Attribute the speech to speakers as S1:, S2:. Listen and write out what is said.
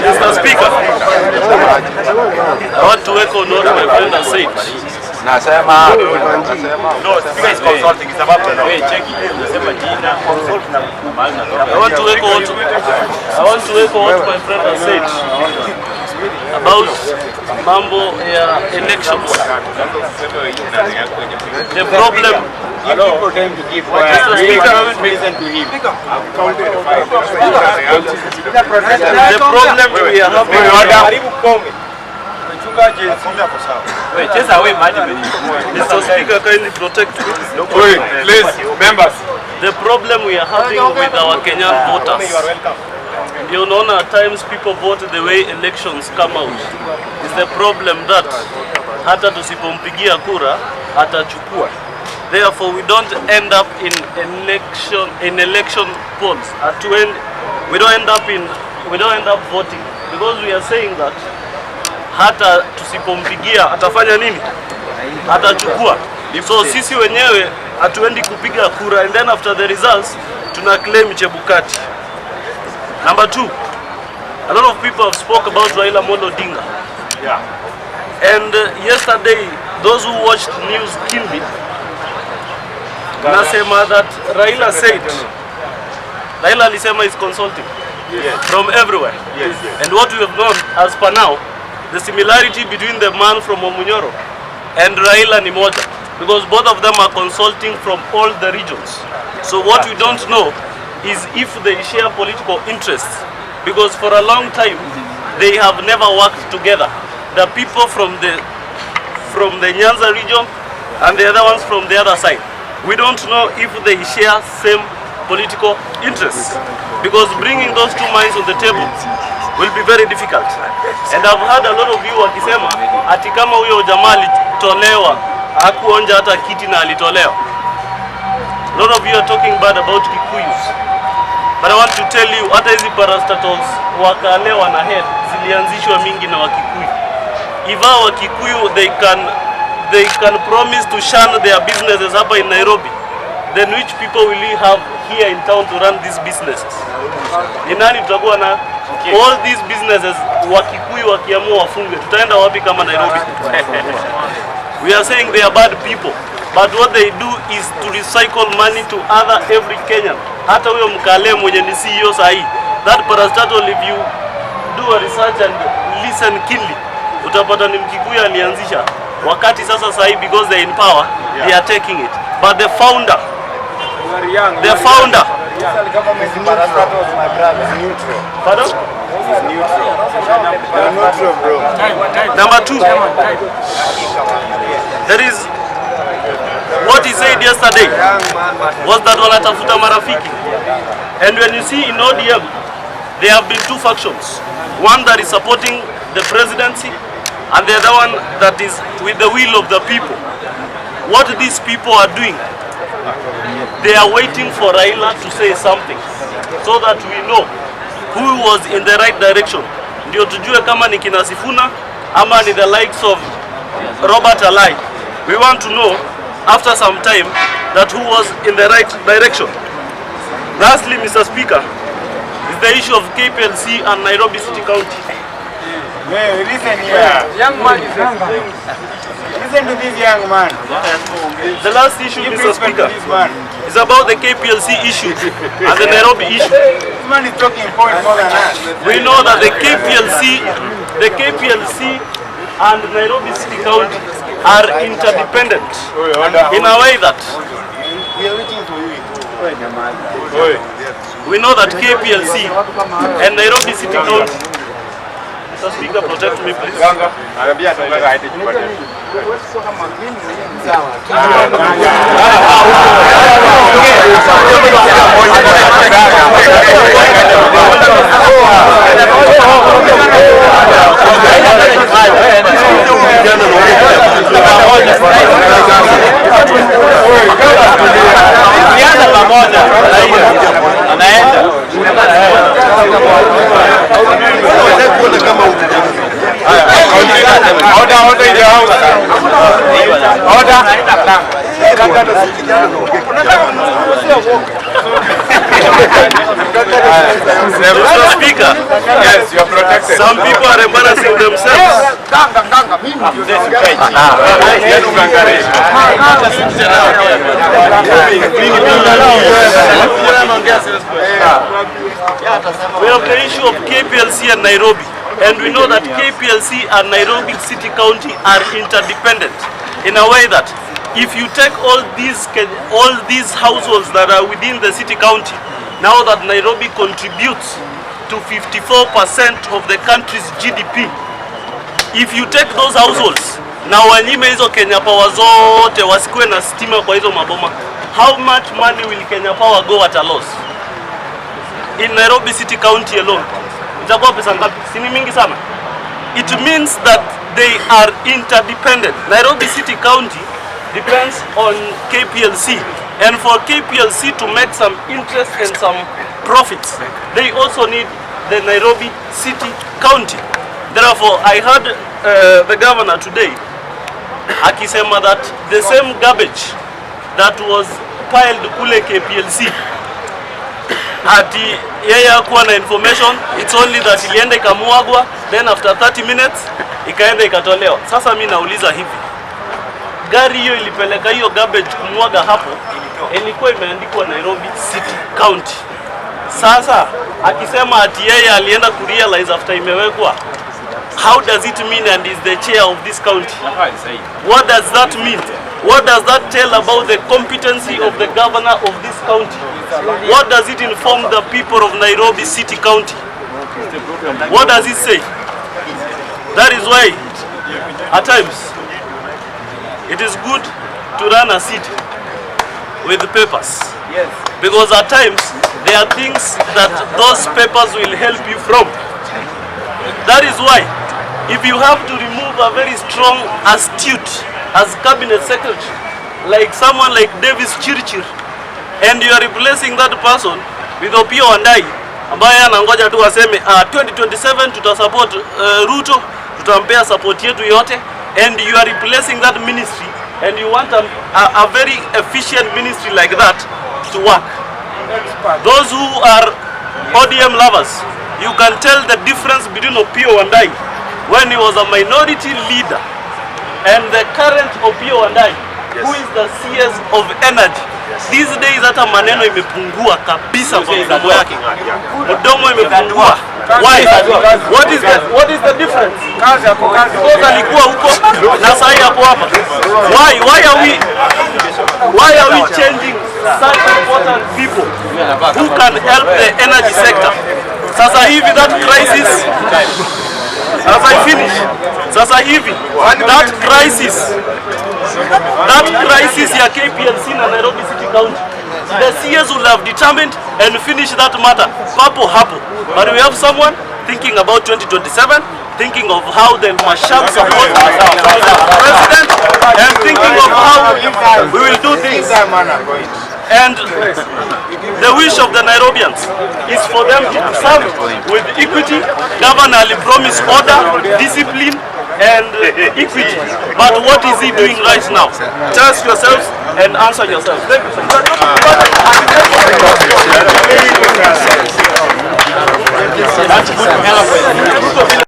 S1: Mr. Speaker, I want to echo what my friend has said.
S2: No, Speaker is consulting. It's about
S1: I want to echo what my friend has said about mambo elections. The problem. The problem we are having. Mr. Speaker, kindly protect me.
S2: Please, members.
S1: The problem we are having with our Kenyan voters, you know, at times people vote the way elections come out. Is the problem that hata tusipompigia kura atachukua. Therefore, we don't end up in election polls. We don't end up voting because we are saying that hata tusipompigia atafanya nini? Atachukua. So sisi wenyewe hatuendi kupiga kura, and then after the results tuna claim Chebukati. Number 2, a lot of people have spoke about Raila Odinga.
S2: Yeah.
S1: And yesterday, those who watched news killed me. Nasema that Raila said, Raila alisema is consulting from everywhere.
S2: Yes.
S1: And what we have known as per now, the similarity between the man from Omunyoro and Raila ni moja, because both of them are consulting from all the regions. So what we don't know is if they share political interests, because for a long time they have never worked together. The people from the Nyanza region and the other ones from the other side. We don't know if they share same political interests, because bringing those two minds on the table will be very difficult. And I've heard a lot of you wakisema ati kama huyo jamaa alitolewa hakuonja hata kiti na alitolewa. A lot of you are talking bad about Kikuyus. But I want to tell you, hata hizi parastatals wakalewa na head zilianzishwa mingi na Wakikuyu. If our Wakikuyu they can promise to shun their businesses hapa in Nairobi, then which people will we have here in town to run these businesses? Ni nani tutakuwa na all these businesses Wakikuyu wakiamua wafunge? Tutaenda wapi kama Nairobi? We are saying they are bad people, but what they do is to recycle money to other every Kenyan. Hata huyo mkale mwenye ni CEO sahi, that parastatal, if you do a research and listen keenly, utapata ni Mkikuyu alianzisha. Wakati sasa sahi, because they are in power, they are taking it. But the founder, pardon? Number 2, there is what he said yesterday was that wanatafuta marafiki. And when you see in ODM, there have been 2 factions. One that is supporting the presidency and the other one that is with the will of the people. What these people are doing, they are waiting for Raila to say something so that we know who was in the right direction. Ndio tujue kama ni kina Sifuna ama ni the likes of Robert Alai. We want to know after some time that who was in the right direction. Lastly, Mr. Speaker, is the issue of KPLC and Nairobi City County.
S2: Listen here. Young man, listen to this young man.
S1: The last issue, Mr. Speaker, is about the KPLC issue and the Nairobi issue.
S2: This man is talking point more than us.
S1: We know that the KPLC and Nairobi City County are interdependent in a way that we know that KPLC and Nairobi City County. Mr. Speaker, protect me, please.
S2: Order in the house. Order.
S1: Mr. Speaker,
S2: Yes, you are protected.
S1: some people are embarrassing themselves. We have the issue of KPLC and Nairobi, and we know that KPLC and Nairobi City County are interdependent in a way that if you take all these households that are within the city county, now that Nairobi contributes to 54% of the country's GDP, if you take those households na wanyime hizo Kenya Power zote wasikuwe na stima kwa hizo maboma, how much money will Kenya Power go at a loss? In Nairobi City County alone, itakuwa pesa ngapi? Si ni mingi sana. It means that they are interdependent. Nairobi City County depends on KPLC, and for KPLC to make some interest and some profits, they also need the Nairobi City County. Therefore, I heard the governor today akisema that the same garbage that was piled kule KPLC, ati yeye hakuwa na information, it's only that ilienda ikamwagwa, then after 30 minutes ikaenda ikatolewa. Sasa mimi nauliza hivi, gari hiyo ilipeleka hiyo garbage kumwaga hapo, ilikuwa imeandikwa Nairobi City County. Sasa akisema ati yeye alienda kurealize after imewekwa, how does it mean and is the chair of this county? What does that mean? What does that tell about the competency of the governor of this county? What does it inform the people of Nairobi City County? What does it say? That is why at times it is good to run a city with papers. Yes. Because at times there are things that those papers will help you from. That is why if you have to remove a very strong astute as cabinet secretary, like someone like Davis Chirchir, and you are replacing that person with Opio Andai, ambaye anangoja tu aseme 2027 tutasupport Ruto, tutampea support yetu yote, and you are replacing that ministry, and you want a very efficient ministry like that to work. Those who are ODM lovers, you can tell the difference between Opio Andai when he was a minority leader and the current Opio Andai, who is the CS of energy. These days hata maneno imepungua kabisa kwa mdomo yake. Mdomo imepungua. Why? What is the difference? Because alikuwa huko na sasa hapo hapa. Why are we changing such important people who can help the energy sector? Sasa hivi that crisis, as I finish, sasa hivi that crisis ya KPLC na Nairobi City County, the CS will have determined and finished that matter papo hapo. But we have someone thinking about 2027, thinking of how the marshal support the president, and thinking of how we will do things. And the wish of the Nairobians is for them to serve with equity. Governor will promise order, discipline, and equity. But what is he doing right now? Test yourselves and answer yourselves. Thank you.